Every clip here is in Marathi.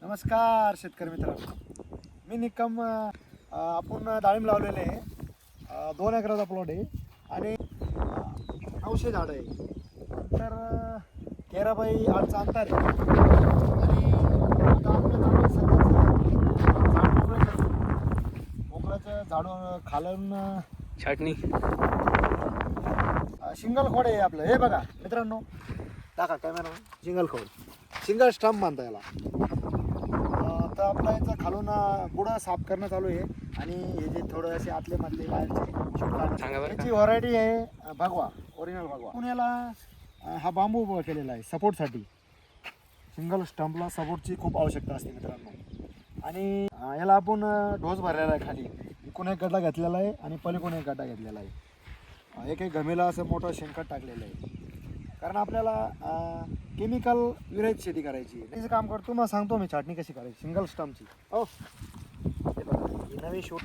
नमस्कार शेतकरी मित्रांनो, मी निकम. आपण डाळिंब लावलेले आहे. 2 एकराचा प्लॉट आहे आणि 900 झाडं आहे. तर 13 बाय 8चं अंतर आहे. आणि आता आपल्याला मोकळ्याचं झाड खालून छाटणी सिंगल खोड आहे आपलं. हे बघा मित्रांनो, टाका कॅमेरा. सिंगल स्टंप म्हणता याला. तर आपलं याचं खालून बुडं साफ करणं चालू आहे. आणि हे जे थोडं असे आतले मधले बाहेरचे याची व्हरायटी आहे भगवा, ओरिजिनल भगवा. पुण्याला हा बांबू उभा केलेला आहे सपोर्टसाठी. सिंगल स्टंपला सपोर्टची खूप आवश्यकता असते मित्रांनो. आणि याला आपण डोस भरलेला आहे. खाली इकडून एक गड्डा घेतलेला आहे आणि पलीकडून एक गड्डा घेतलेला आहे. एक गमेला असं मोठं शेणखत टाकलेलं आहे. कारण आपल्याला केमिकल विरहित शेती करायची. त्याचं काम करतो मग सांगतो मी छाटणी कशी करायची सिंगल स्टंपची. हो, हे बघा, ही नवीन शूट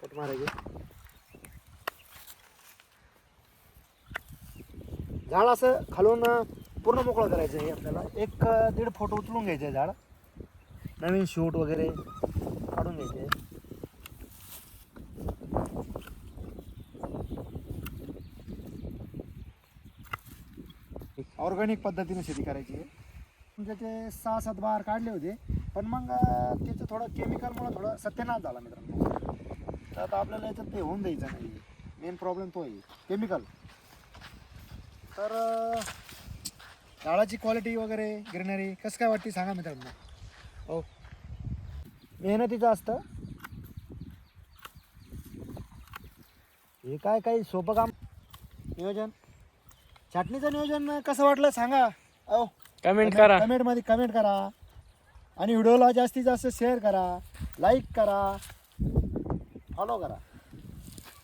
कट मारायची. झाड असं खालून पूर्ण मोकळं करायचं आहे आपल्याला. 1-1.5 फूट उचलून घ्यायचं आहे झाड. नवीन शूट वगैरे काढून घ्यायचे. ऑर्गॅनिक पद्धतीने शेती करायची आहे. त्याचे 6-7 बार काढले होते, पण मग त्याचं थोडं केमिकलमुळे थोडं सत्यानाश झाला मित्रांनो. तर आता आपल्याला याच्यात ते होऊन द्यायचं नाही. मेन प्रॉब्लेम तो आहे केमिकल. तर झाडाची क्वालिटी वगैरे ग्रीनरी कसं काय वाटते सांगा मित्रांनो. हो, मेहनतीचं असतं हे. काय काही सोपं काम नियोजन. छाटणीचं नियोजन कसं वाटलं सांगा. हो, कमेंट करा. कमेंटमध्ये कमेंट करा. आणि व्हिडिओला जास्तीत जास्त शेअर करा, लाईक करा, फॉलो करा.